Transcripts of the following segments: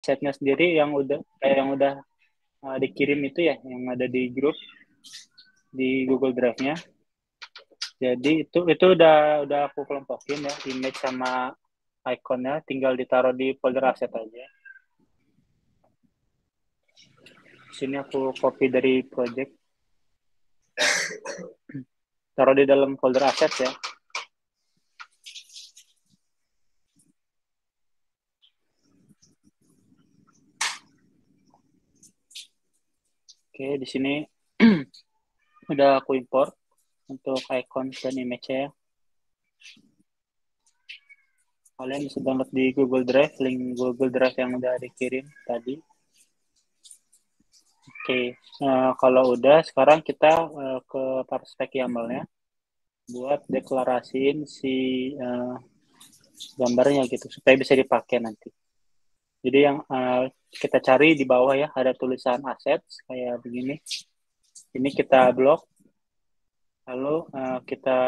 setnya sendiri yang udah dikirim itu ya, yang ada di grup di Google Drive-nya. Jadi itu udah aku kelompokin ya, image sama ikonnya, tinggal ditaruh di folder aset aja. Sini aku copy dari project, taruh di dalam folder aset ya. Oke, di sini udah aku import untuk icon dan image-nya. Kalian bisa download di Google Drive, link Google Drive yang udah dikirim tadi. Oke, kalau udah, sekarang kita ke spek YAML-nya buat deklarasiin si gambarnya gitu, supaya bisa dipakai nanti. Jadi yang kita cari di bawah ya, ada tulisan assets kayak begini. Ini kita blok, lalu kita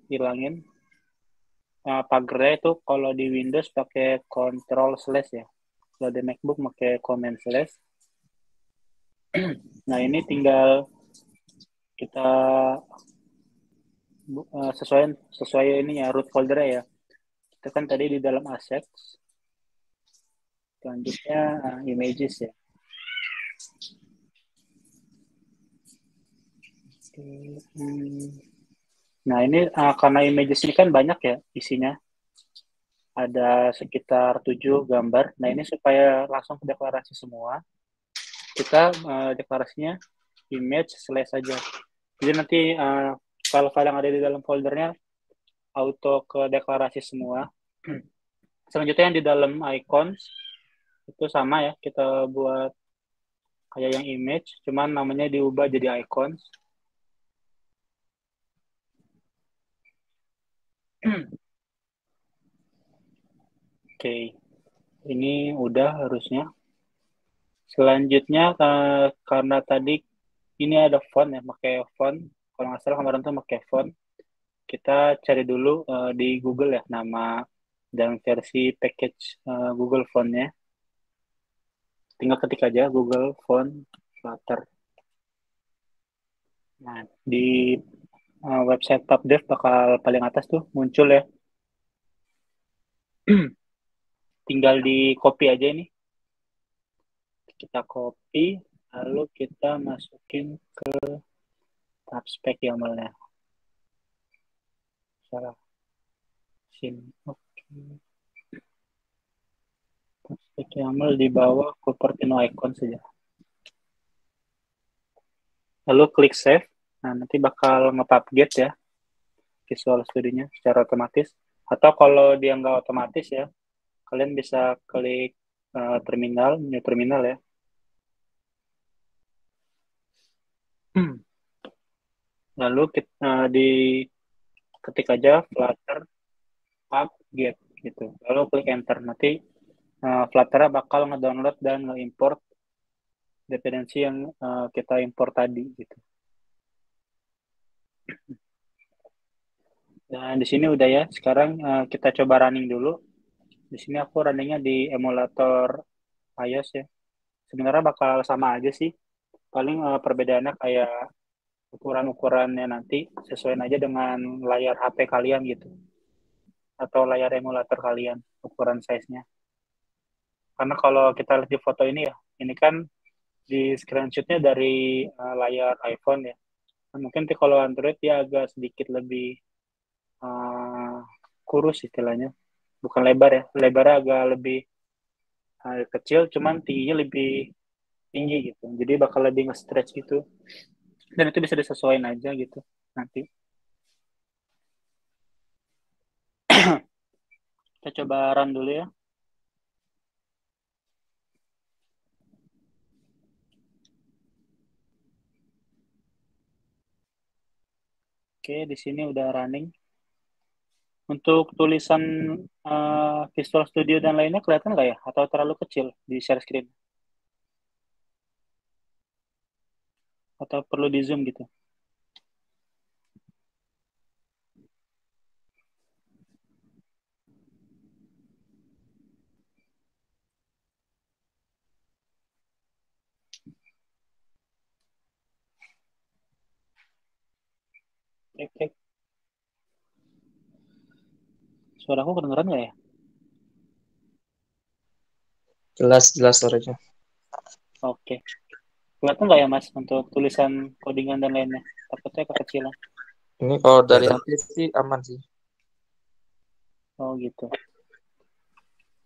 hilangin. Pagernya itu kalau di Windows pakai Control Slash ya. Kalau di MacBook pakai Command Slash. Nah ini tinggal kita sesuai ini ya, root folder ya. Kita kan tadi di dalam assets. Selanjutnya images ya. Nah ini karena images ini kan banyak ya isinya. Ada sekitar 7 gambar. Nah ini supaya langsung ke deklarasi semua, kita deklarasinya image slash saja. Jadi nanti kalau kalian ada di dalam foldernya, auto ke deklarasi semua. Selanjutnya yang di dalam icons, itu sama ya, kita buat kayak yang image, cuman namanya diubah jadi icons. Oke, ini udah harusnya. Selanjutnya, karena tadi ini ada font ya, pakai font. Kalau nggak salah kemarin tuh pakai font. Kita cari dulu di Google ya, nama dan versi package Google Font-nya. Tinggal ketik aja Google Font Flutter. Nah, di website PubDev bakal paling atas tuh muncul ya. Tinggal di copy aja ini. Kita copy, lalu kita masukin ke tab spek YAML-nya. Salah. Sini. Oke. Tab spek YAML di bawah Cupertino icon saja. Lalu klik save. Nah, nanti bakal nge-pubget ya Visual Studio-nya secara otomatis. Atau kalau dia nggak otomatis ya, kalian bisa klik terminal, new terminal ya. Lalu kita di ketik aja Flutter pub get gitu. Lalu klik enter. Nanti Flutter bakal ngedownload dan nge-import dependensi yang kita import tadi gitu. Dan di sini udah ya. Sekarang kita coba running dulu. Di sini aku runningnya di emulator iOS ya. Sebenarnya bakal sama aja sih. Paling perbedaannya kayak ukuran-ukurannya nanti sesuaiin aja dengan layar HP kalian gitu. Atau layar emulator kalian, ukuran size-nya. Karena kalau kita lihat di foto ini ya, ini kan di screenshot-nya dari layar iPhone ya. Nah, mungkin kalau Android dia agak sedikit lebih uh, kurus istilahnya. Bukan lebar ya, lebarnya agak lebih kecil, cuman tingginya lebih tinggi gitu. Jadi bakal lebih nge-stretch gitu. Dan itu bisa disesuaikan aja gitu nanti. Kita coba run dulu ya. Oke, di sini udah running. Untuk tulisan Visual Studio dan lainnya kelihatan nggak ya? Atau terlalu kecil di share screen? Atau perlu di zoom gitu? Cek, cek. Suaraku kedengeran nggak ya? Jelas suaranya. Oke. Kelihatan nggak ya Mas untuk tulisan codingan dan lainnya? Takutnya kekecilan. Ini kalau dari Kelihatan. HP sih aman sih. Oh gitu.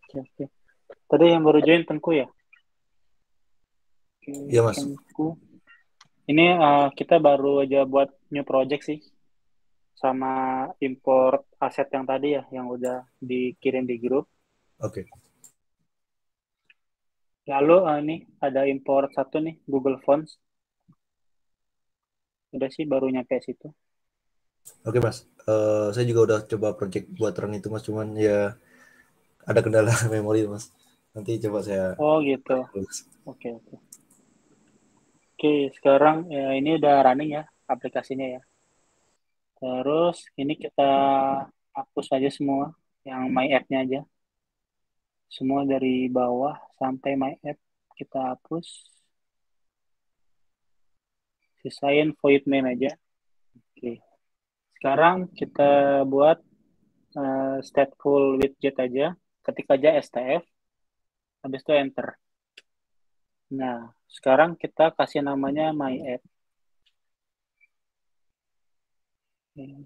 Oke, oke. Tadi yang baru join Tengku ya? Oke, Iya, Mas. Tengku. Ini kita baru aja buat new project sih. Sama import aset yang tadi ya, yang udah dikirim di grup. Oke. Lalu ini ada import satu nih, Google Fonts. Udah sih baru nyampe situ. Oke, Mas. Saya juga udah coba project buat run itu, Mas. Cuman ya ada kendala memori, Mas. Nanti coba saya Oh gitu. Mas. Oke, oke. Oke, sekarang ya, ini udah running ya aplikasinya ya. Terus ini kita hapus aja semua yang My App-nya aja. Semua dari bawah sampai My App kita hapus. Sisain void main aja. Oke. Sekarang kita buat stateful widget aja. Ketik aja STF, habis itu enter. Nah, sekarang kita kasih namanya My App. Oke.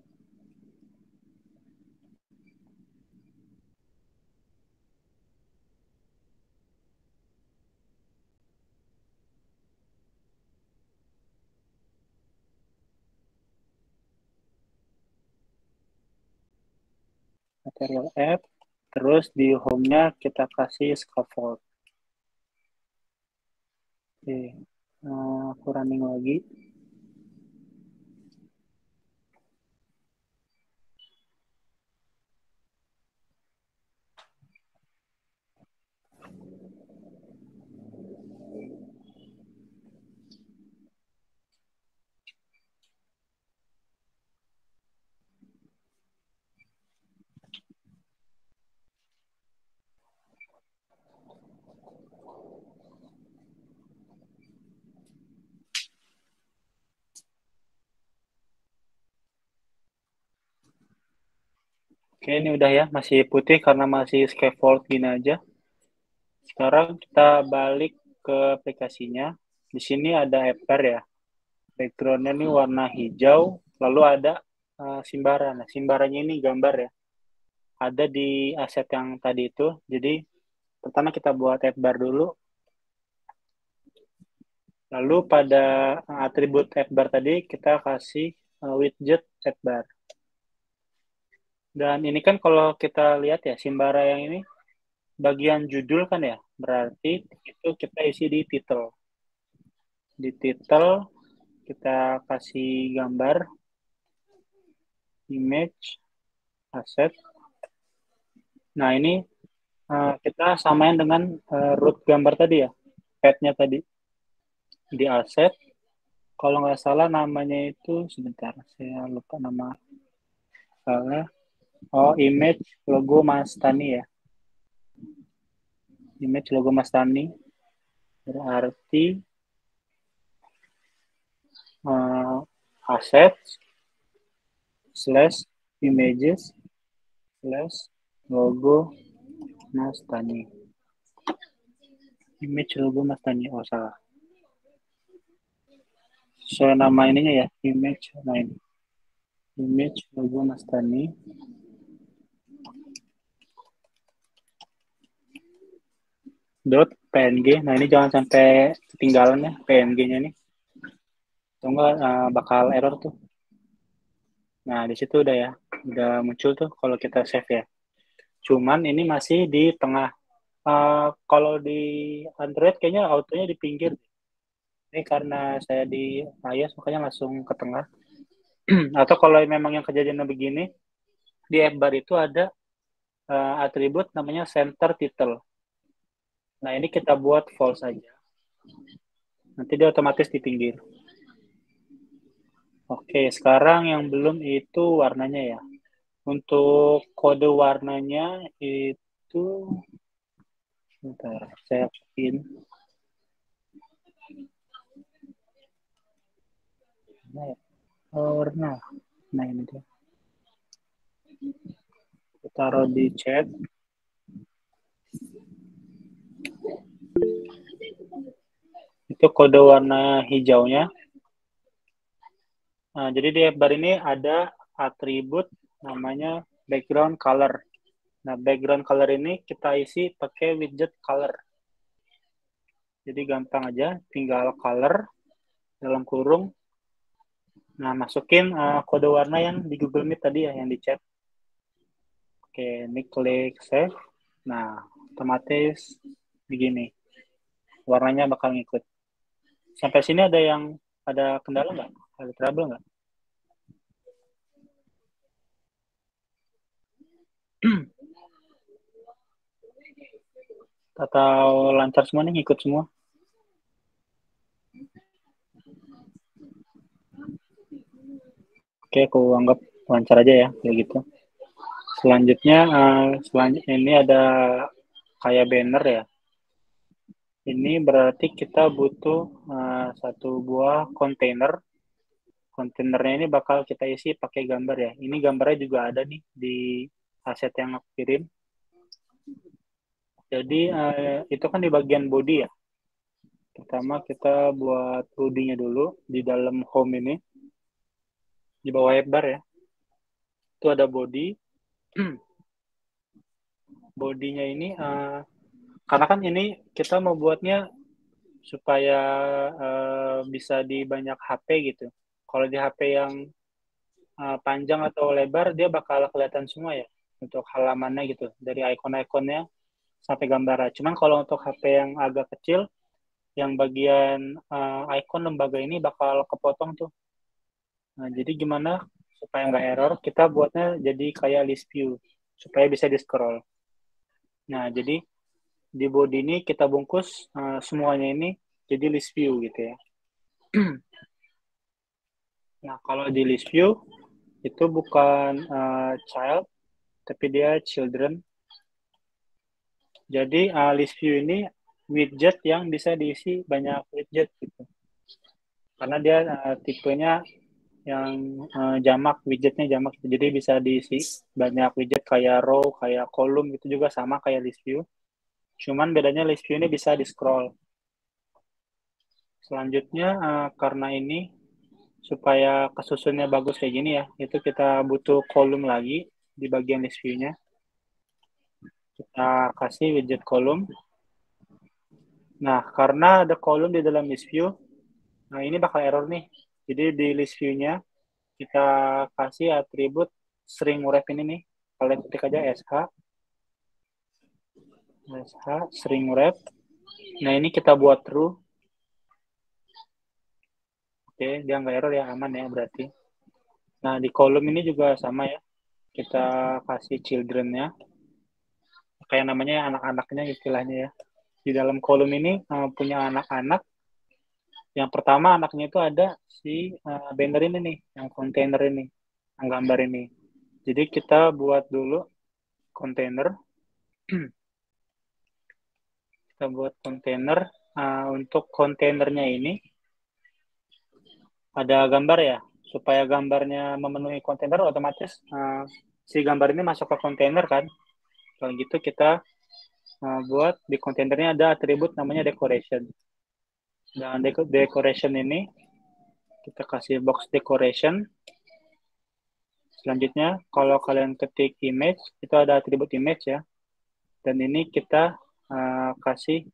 Material app, terus di home-nya kita kasih scaffold. Oke, aku running lagi. Oke, ini udah ya, masih putih karena masih scaffold gini aja. Sekarang kita balik ke aplikasinya. Di sini ada app bar ya. Background-nya ini warna hijau, lalu ada simbara. Nah, simbaranya ini gambar ya. Ada di aset yang tadi itu. Jadi, pertama kita buat app bar dulu. Lalu pada atribut app bar tadi, kita kasih widget app bar. Dan ini kan kalau kita lihat ya, simbara yang ini bagian judul kan ya. Berarti itu kita isi di title. Di title kita kasih gambar, image, asset. Nah, ini kita samain dengan root gambar tadi ya, path-nya tadi. Di asset, kalau nggak salah namanya itu, sebentar, saya lupa nama filenya. Oh, image logo Mas Tani ya. Image logo Mas Tani. Berarti asset slash images slash logo Mas Tani. Image logo Mas Tani, oh salah. Soal nama ininya ya, image, nah ini. Image logo Mas Tani. Dot PNG. Nah ini jangan sampai ketinggalan ya PNG-nya nih. Atau enggak bakal error tuh. Nah di situ udah ya, udah muncul tuh kalau kita save ya. Cuman ini masih di tengah. Kalau di Android kayaknya autonya di pinggir. Ini karena saya di iOS makanya langsung ke tengah. Atau kalau memang yang kejadiannya begini, di app bar itu ada atribut namanya center title. Nah ini kita buat false saja. Nanti dia otomatis di pinggir. Oke, sekarang yang belum itu warnanya ya. Untuk kode warnanya itu, bentar, saya pin. Warna. Nah, ini dia. Taruh di chat. Itu kode warna hijaunya. Nah, jadi di bar ini ada atribut namanya background color. Nah, background color ini kita isi pakai widget color. Jadi gampang aja, tinggal color dalam kurung. Nah, masukin kode warna yang di Google Meet tadi ya, yang di chat. Oke, ini klik save. Nah, otomatis begini. Warnanya bakal ngikut. Sampai sini ada kendala nggak? Ada trouble nggak? Atau lancar semua nih, ngikut semua? Oke, aku anggap lancar aja ya, kayak gitu. Selanjutnya ini ada kayak banner ya. Ini berarti kita butuh satu buah kontainer. Kontainernya ini bakal kita isi pakai gambar ya. Ini gambarnya juga ada nih di aset yang aku kirim. Jadi itu kan di bagian body ya. Pertama kita buat body-nya dulu di dalam home ini. Di bawah headbar ya. Itu ada body. Body-nya ini karena kan ini kita mau buatnya supaya bisa di banyak HP gitu. Kalau di HP yang panjang atau lebar, dia bakal kelihatan semua ya untuk halamannya gitu, dari ikon-ikonnya sampai gambarnya. Cuman kalau untuk HP yang agak kecil, yang bagian ikon lembaga ini bakal kepotong tuh. Nah, jadi gimana supaya nggak error, kita buatnya jadi kayak list view, supaya bisa di-scroll. Nah, jadi di body ini kita bungkus semuanya ini jadi list view gitu ya. Nah, kalau di list view itu bukan child, tapi dia children. Jadi list view ini widget yang bisa diisi banyak widget gitu. Karena dia tipenya yang jamak, widgetnya jamak. Jadi bisa diisi banyak widget kayak row, kayak kolom gitu juga sama kayak list view. Cuman bedanya list view ini bisa di-scroll. Selanjutnya karena ini supaya kesusunnya bagus kayak gini ya, itu kita butuh kolom lagi di bagian list view-nya. Kita kasih widget kolom. Nah, karena ada kolom di dalam list view, nah ini bakal error nih. Jadi di list view-nya kita kasih atribut string wrap ini nih. Kalian ketik aja sh string wrap. Nah, ini kita buat true. Oke, dia nggak error ya, aman ya berarti. Nah, di kolom ini juga sama ya. Kita kasih children-nya. Kayak namanya anak-anaknya istilahnya ya. Di dalam kolom ini punya anak-anak. Yang pertama anaknya itu ada si banner ini nih, yang kontainer ini, yang gambar ini. Jadi kita buat dulu kontainer. Kita buat kontainer. Untuk kontainernya ini ada gambar ya. Supaya gambarnya memenuhi kontainer, otomatis si gambar ini masuk ke kontainer kan. Kalau gitu kita buat di kontainernya ada atribut namanya decoration. Dan decoration ini kita kasih box decoration. Selanjutnya, kalau kalian ketik image, itu ada atribut image ya. Dan ini kita kasih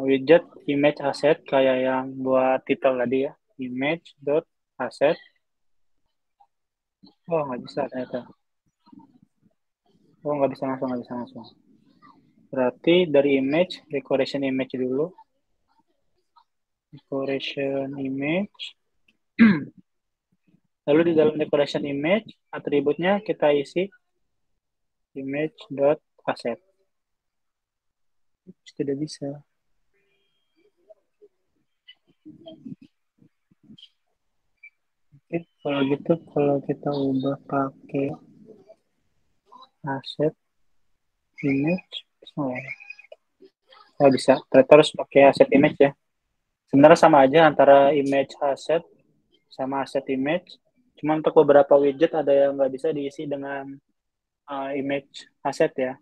widget image asset kayak yang buat title tadi ya. Image.asset. Oh, nggak bisa ternyata. Oh, nggak bisa langsung. Berarti dari image, decoration image dulu. Decoration image. Lalu di dalam decoration image, atributnya kita isi image.asset. Tidak bisa. Oke, kalau gitu, kalau kita ubah pakai asset image, bisa. Terus pakai asset image ya. Sebenarnya sama aja antara image asset sama asset image. Cuma untuk beberapa widget ada yang nggak bisa diisi dengan image asset ya.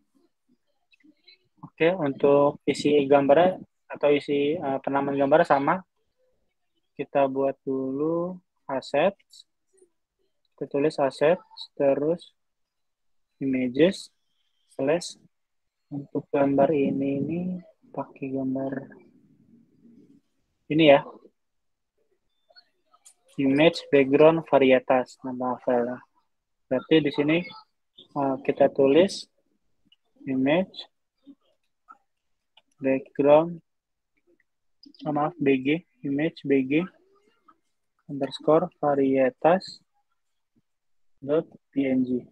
Oke, untuk isi gambarnya atau isi penamaan gambarnya sama. Kita buat dulu assets. Kita tulis assets, terus images, slash. Untuk gambar ini pakai gambar ini ya. Image background varietas nama file. Berarti di sini kita tulis image background maaf bg image bg underscore varietas dot png.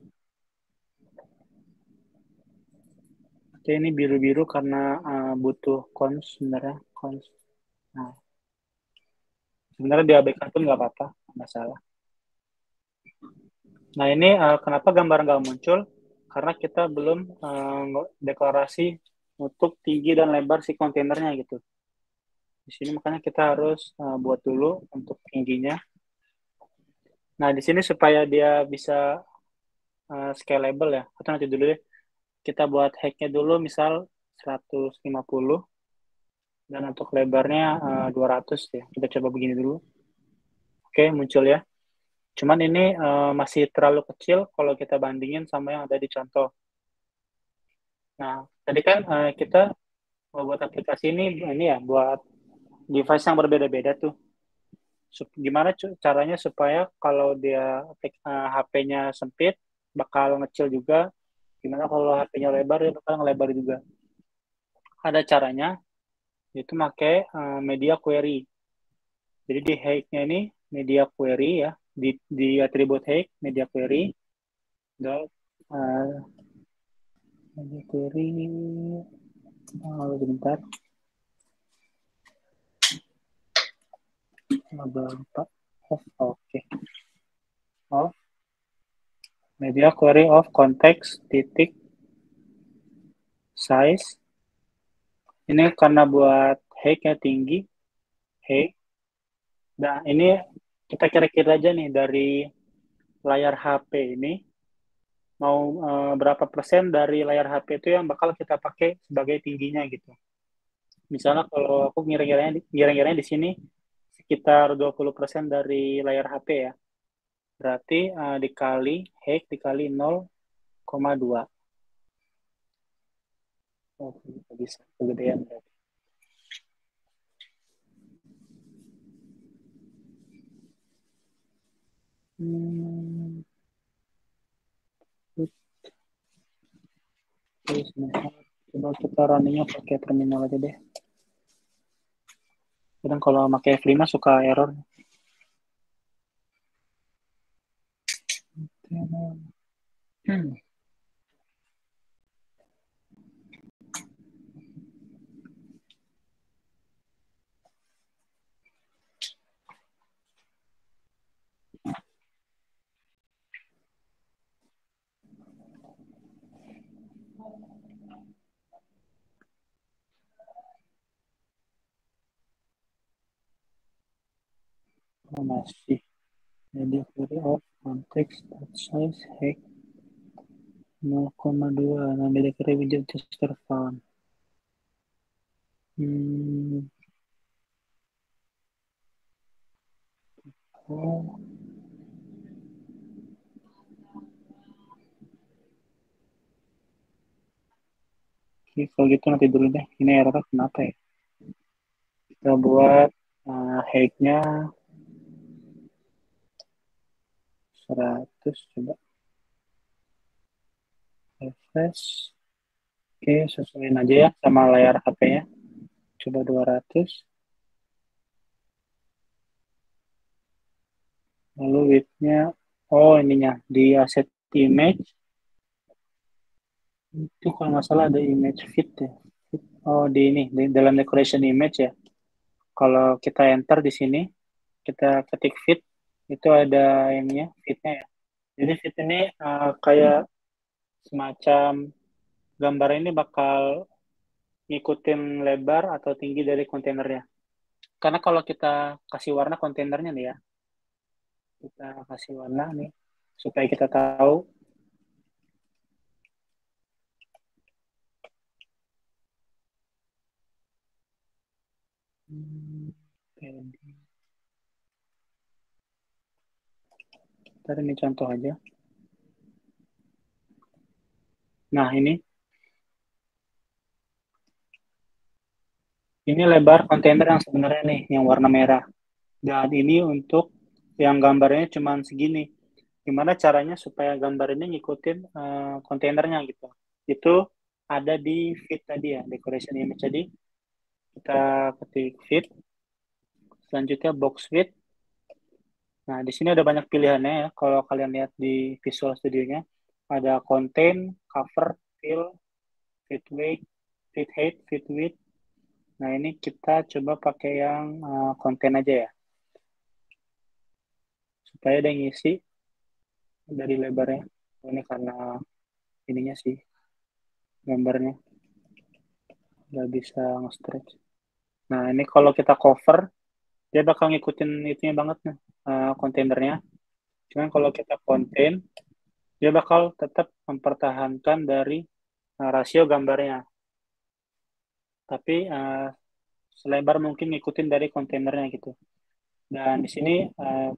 Oke, ini biru-biru karena butuh cons sebenarnya cons. Nah, sebenarnya diabaikan pun nggak apa-apa, nggak masalah. Nah, ini kenapa gambar nggak muncul? Karena kita belum deklarasi untuk tinggi dan lebar si kontainernya gitu. Di sini makanya kita harus buat dulu untuk tingginya. Nah, di sini supaya dia bisa scalable ya, atau nanti dulu deh, kita buat height-nya dulu misal 150 dan untuk lebarnya 200 ya. Kita coba begini dulu. Oke, muncul ya. Cuman ini masih terlalu kecil kalau kita bandingin sama yang ada di contoh. Nah, tadi kan kita mau buat aplikasi ini ya, buat device yang berbeda-beda tuh. Gimana caranya supaya kalau dia HP-nya sempit, bakal ngecil juga. Gimana kalau HP-nya lebar, dia bakal ngelebar juga. Ada caranya, itu pakai media query. Jadi di height-nya ini media query ya, di atribut height media query dot media query sebentar lupa oke of media query of context titik size ini karena buat height-nya tinggi height. Nah ini kita kira-kira aja nih dari layar HP ini mau berapa persen dari layar HP itu yang bakal kita pakai sebagai tingginya gitu. Misalnya kalau aku ngira-ngiranya di sini sekitar 20% dari layar HP ya. Berarti dikali height dikali 0,2. Oh, bisa kegedean berarti. Coba kita runningnya pakai terminal aja deh. Kadang kalau pakai F5 suka error. Masih. Jadi query of context size height 0,2. Nah, media query widget tester found. Oh. Oke, kalau gitu nanti dulu deh. Ini error kenapa ya? Kita buat height-nya 100 coba. Refresh. Oke, sesuaiin aja ya sama layar HP-nya. Coba 200. Lalu width-nya, oh ininya, di asset image. Itu kalau nggak salah ada image fit ya. Oh, di dalam decoration image ya. Kalau kita enter di sini, kita ketik fit, itu ada ininya, fit-nya ya. Jadi fit ini kayak semacam gambar ini bakal ngikutin lebar atau tinggi dari kontainernya. Karena kalau kita kasih warna kontainernya nih ya, Kita kasih warna nih supaya kita tahu. Ntar ini contoh aja. Nah, ini lebar kontainer yang sebenarnya nih, yang warna merah. Dan ini untuk yang gambarnya cuma segini. Gimana caranya supaya gambar ini ngikutin kontainernya gitu. Itu ada di feed tadi ya, decoration image. Jadi kita ketik feed, selanjutnya box feed. Nah, di sini ada banyak pilihannya ya. Kalau kalian lihat di Visual Studio-nya, ada contain, cover, fill, feed weight, feed height, feed width. Nah, ini kita coba pakai yang contain aja ya, supaya ada yang ngisi dari lebarnya. Ini karena ininya sih, gambarnya nggak bisa nge-stretch. Nah, ini kalau kita cover, dia bakal ngikutin itunya banget nih, kontainernya. Cuman kalau kita contain, dia bakal tetap mempertahankan dari rasio gambarnya. Tapi selebar mungkin ngikutin dari kontainernya gitu. Dan di sini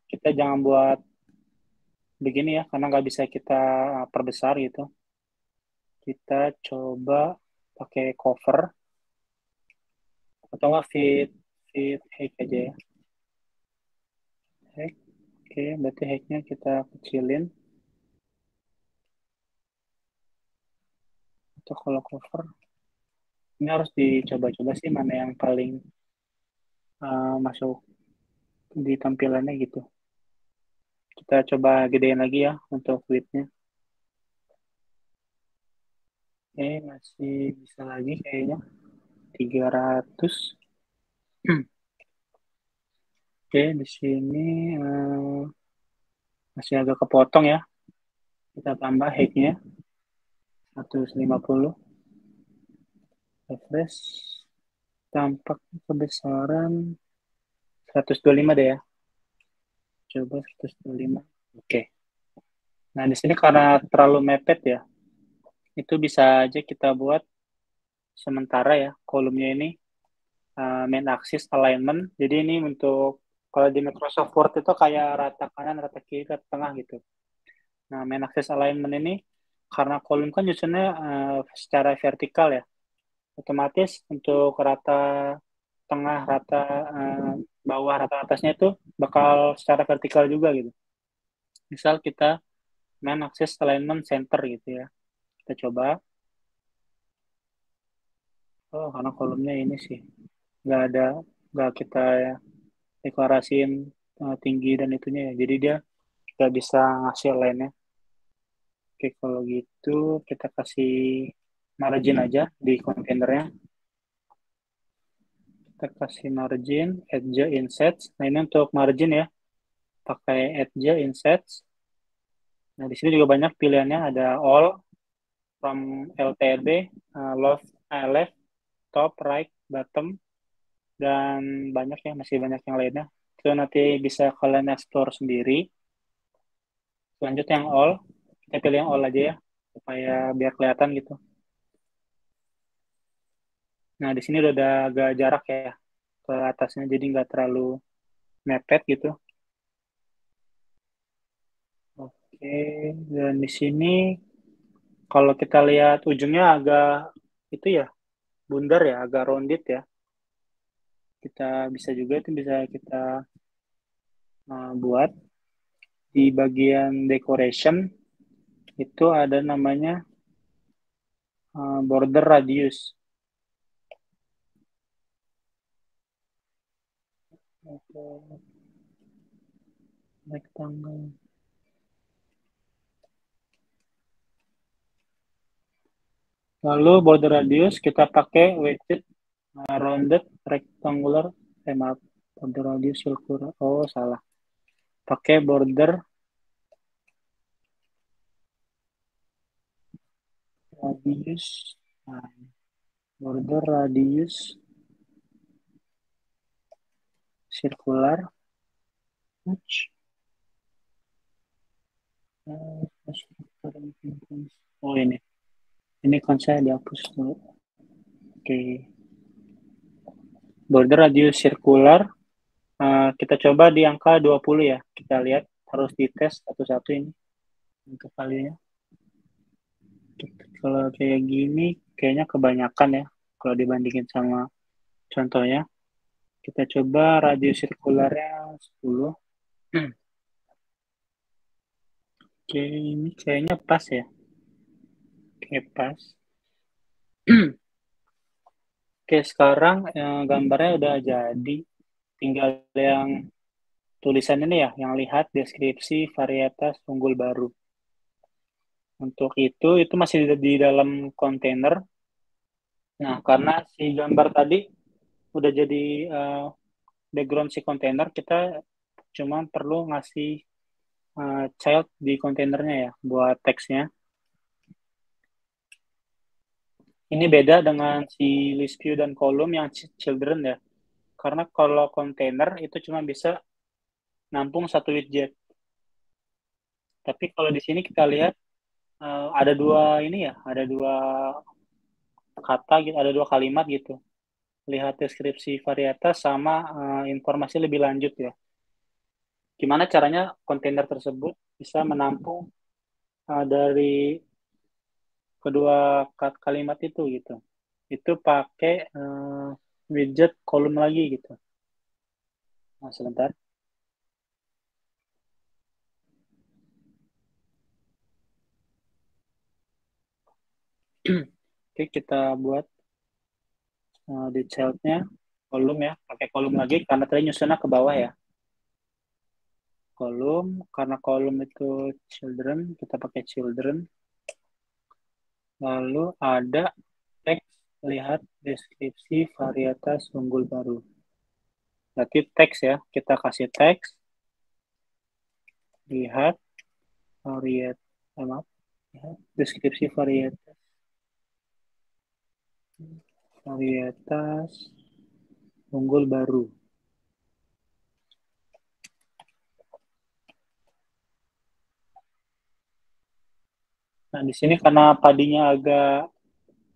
kita jangan buat begini ya, karena nggak bisa kita perbesar gitu. Kita coba pakai cover atau nggak fit height aja ya. Height. Oke, berarti height-nya kita kecilin. Atau kalau cover, ini harus dicoba-coba sih mana yang paling masuk di tampilannya gitu. Kita coba gedein lagi ya untuk width-nya. Masih bisa lagi kayaknya. 300. Oke, di sini masih agak kepotong ya. Kita tambah height-nya 150. Refresh. Tampak kebesaran 125 deh ya. Coba 125. Oke. Nah, di sini karena terlalu mepet ya, itu bisa aja kita buat sementara ya kolomnya ini main axis alignment. Jadi ini untuk kalau di Microsoft Word itu kayak rata kanan, rata kiri, rata tengah gitu. Nah, main axis alignment ini karena kolom kan nyusunnya secara vertikal ya, otomatis untuk rata tengah, rata bawah, rata atasnya itu bakal secara vertikal juga gitu. Misal kita main axis alignment center gitu ya. Kita coba. Oh, karena kolomnya ini sih nggak kita deklarasiin tinggi dan itunya ya. Jadi dia nggak bisa ngasih lainnya. Oke, kalau gitu kita kasih margin aja di kontainernya. Kita kasih margin, edge insets. Nah, ini untuk margin ya. Pakai edge insets. Nah, di sini juga banyak pilihannya. Ada all, from LTRB, left, left, top, right, bottom, dan banyak ya, masih banyak yang lainnya. Itu nanti bisa kalian explore sendiri. Selanjutnya yang all, kita pilih yang all aja ya, supaya biar kelihatan gitu. Nah, di sini udah ada agak jarak ya ke atasnya, jadi nggak terlalu mepet gitu. Oke, dan di sini kalau kita lihat ujungnya agak itu ya, bundar ya, agak rounded ya. Kita bisa juga itu bisa kita buat di bagian decoration itu ada namanya border radius. Rectangle. Lalu border radius kita pakai weighted rounded rectangular maaf, border radius circular. Oh, salah. Pakai border radius nah, border radius circular Oh ini kan saya dihapus dulu. Oke, border radius sirkular. Kita coba di angka 20 ya. Kita lihat harus dites satu-satu ini untuk kalinya. Kalau kayak gini kayaknya kebanyakan ya kalau dibandingin sama contohnya. Kita coba radius sirkularnya 10. Oke, ini kayaknya pas ya. Oke, pas. Oke, sekarang gambarnya udah jadi. Tinggal yang tulisan ini ya, yang lihat deskripsi varietas unggul baru. Untuk itu masih di dalam kontainer. Nah, karena si gambar tadi udah jadi background si kontainer, kita cuma perlu ngasih child di kontainernya ya, buat teksnya. Ini beda dengan si list view dan column yang children ya. Karena kalau kontainer itu cuma bisa nampung satu widget. Tapi kalau di sini kita lihat ada dua ini ya, ada dua kata gitu, ada dua kalimat gitu. Lihat deskripsi varietas sama informasi lebih lanjut ya. Gimana caranya kontainer tersebut bisa menampung dari kedua kalimat itu gitu. Itu pakai widget kolom lagi gitu. Nah, sebentar. Oke, kita buat di child-nya kolom ya, pakai kolom lagi karena tadi nyusunnya ke bawah ya. Kolom, karena kolom itu children, kita pakai children. Lalu ada teks, lihat deskripsi varietas unggul baru. Berarti teks ya, kita kasih teks, lihat varietas, deskripsi varietas unggul baru. Nah, di sini karena padinya agak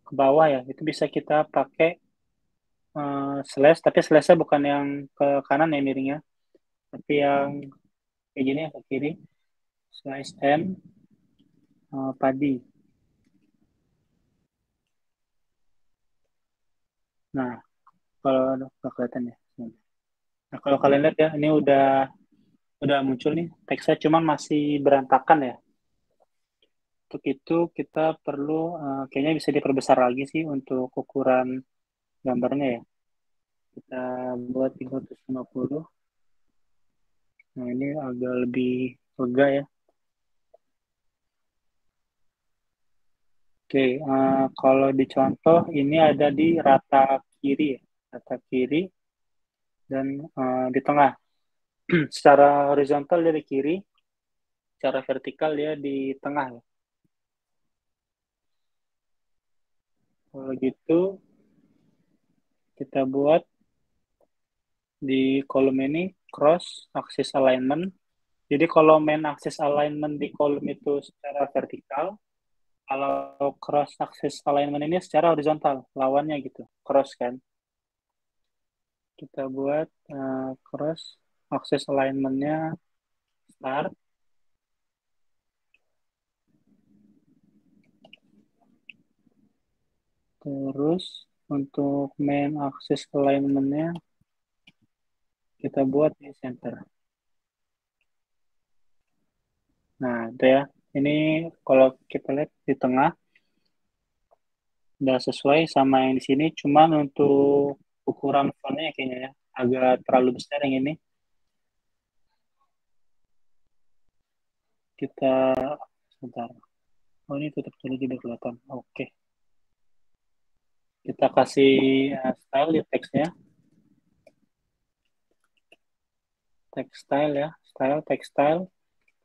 ke bawah ya, itu bisa kita pakai slash, tapi slashnya bukan yang ke kanan ya miringnya, tapi yang kayak gini ya ke kiri, slash n padi. Nah, kalau nggak kelihatan ya. Nah, kalau kalian lihat ya, ini udah muncul nih teksnya, cuman masih berantakan ya. Untuk itu kita perlu kayaknya bisa diperbesar lagi sih untuk ukuran gambarnya ya. Kita buat 350. Nah, ini agak lebih lega ya. Oke, kalau dicontoh ini ada di rata kiri ya. Rata kiri dan di tengah. Secara horizontal dia di kiri, secara vertikal dia di tengah ya. Kalau gitu kita buat di kolom ini cross axis alignment. Jadi kalau main axis alignment di kolom itu secara vertikal, kalau cross axis alignment ini secara horizontal, lawannya gitu, cross kan. Kita buat cross axis alignment-nya start. Terus untuk main axis alignment-nya kita buat di center. Nah, itu ya. Ini kalau kita lihat di tengah, udah sesuai sama yang di sini. Cuman untuk ukuran fontnya kayaknya ya, agak terlalu besar yang ini. Kita, sebentar. Oh, ini tutup dulu tidak kelihatan. Oke. Kita kasih style di teksnya. Textile ya. Style, textile.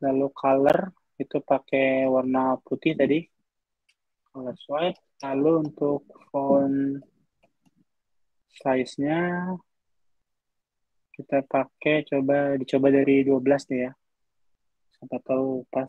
Lalu color, itu pakai warna putih tadi. Color white. Lalu untuk font size-nya kita pakai dicoba dari 12 deh ya. Siapa tahu pas.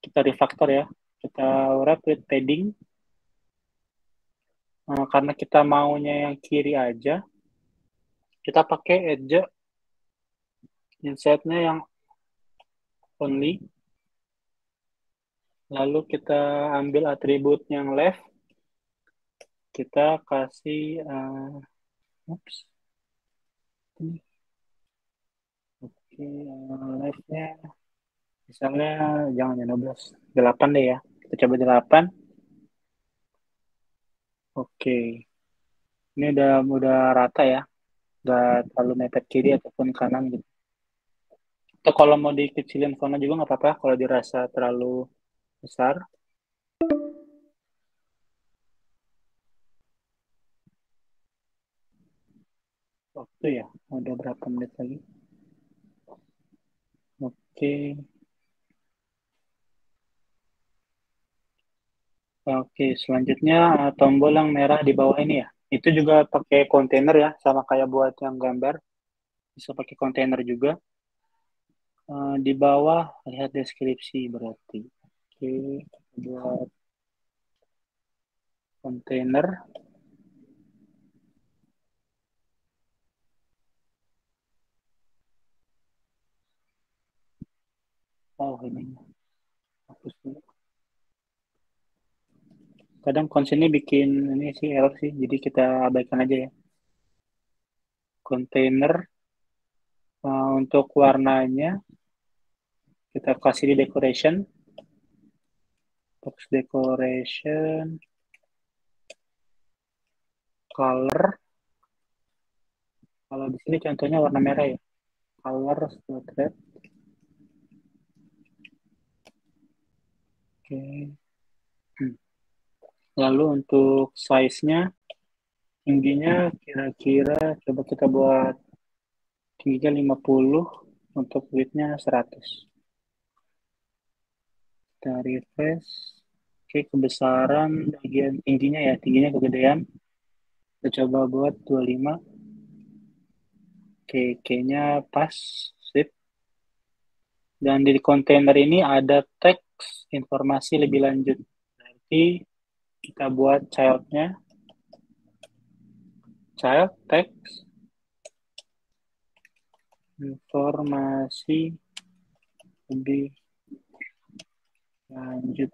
kita refactor ya. Kita wrap with padding. Karena kita maunya yang kiri aja, kita pakai edge inset-nya yang only. Lalu kita ambil atribut yang left. Kita kasih Oke, left-nya misalnya jangan 12, 8 deh ya. Kita coba 8. Oke. Ini udah rata ya. Udah terlalu mepet kiri ataupun kanan gitu. Atau kalau mau dikecilin fontnya juga nggak apa-apa kalau dirasa terlalu besar. Waktu ya, udah berapa menit lagi? Oke. Oke, selanjutnya tombol yang merah di bawah ini ya. Itu juga pakai kontainer ya, sama kayak buat yang gambar. Bisa pakai kontainer juga. Di bawah lihat deskripsi berarti. Oke, buat kontainer. Oh, ini. Hapus dulu. Kadang konsen ini bikin ini sih error sih, jadi kita abaikan aja ya. Kontainer untuk warnanya kita kasih di decoration, box decoration, color. Kalau di sini contohnya warna merah ya, color red. Oke. Lalu untuk size-nya, tingginya kira-kira coba kita buat tingginya 50, untuk width-nya 100. Kita refresh. Oke, kebesaran bagian tingginya ya, tingginya kegedean. Kita coba buat 25. Oke, kayaknya pas. Sip. Dan di kontainer ini ada teks informasi lebih lanjut. Nanti kita buat child-nya. Child text informasi lebih lanjut.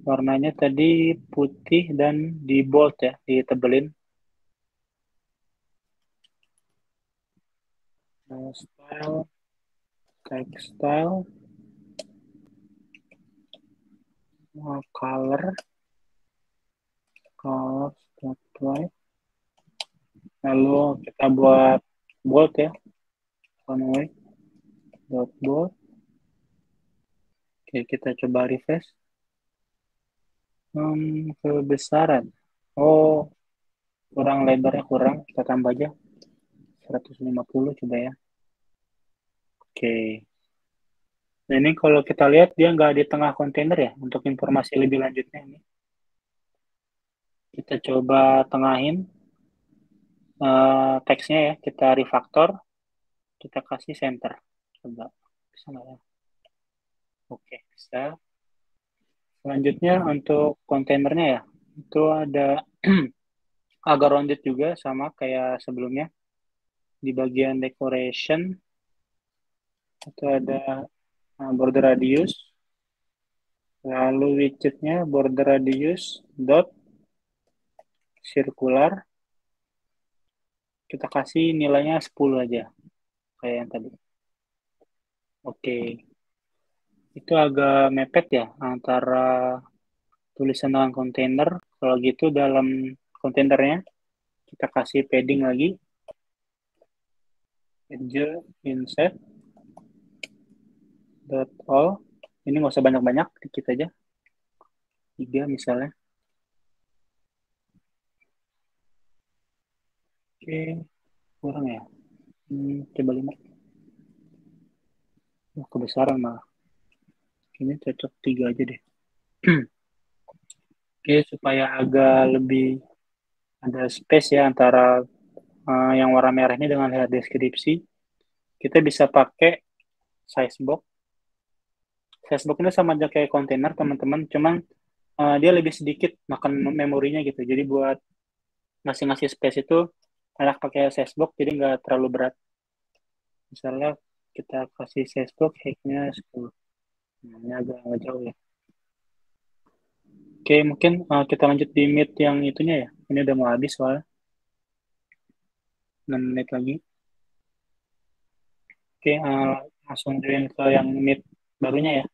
Warnanya tadi putih dan di bold ya, ditebelin. Style, text style, color, white. Lalu kita buat bold ya, white, bold. Oke, kita coba refresh. Kebesaran. Oh, kurang, lebarnya kurang. Kita tambah aja 150 coba ya. Oke. Nah, ini kalau kita lihat dia nggak di tengah kontainer ya untuk informasi lebih lanjutnya ini. Kita coba tengahin teksnya ya. Kita refactor. Kita kasih center. Coba. Bisa nggak ya? Oke, bisa. Selanjutnya untuk kontainernya ya. Itu ada agak rounded juga sama kayak sebelumnya. Di bagian decoration itu ada border radius. Lalu widgetnya border radius dot circular. Kita kasih nilainya 10 aja. Kayak yang tadi. Oke. Itu agak mepet ya antara tulisan dengan kontainer. Kalau gitu dalam kontainernya kita kasih padding lagi. Edge inset dot all. Ini nggak usah banyak-banyak, dikit aja. 3 misalnya. Oke, kurang ya. Coba 5. Kebesaran malah. Ini cocok 3 aja deh. Oke, supaya agak lebih ada space ya antara yang warna merah ini dengan lihat deskripsi. Kita bisa pakai size box. Facebook ini sama aja kayak kontainer teman-teman, cuman dia lebih sedikit makan memorinya gitu. Jadi buat ngasih-ngasih space itu enak pakai Facebook, jadi nggak terlalu berat. Misalnya kita kasih Facebook hacknya 10. Nah, ini agak jauh ya. Oke, mungkin kita lanjut di Meet yang itunya ya. Ini udah mau habis soalnya. 6 menit lagi. Oke, langsung join ke yang Meet barunya ya.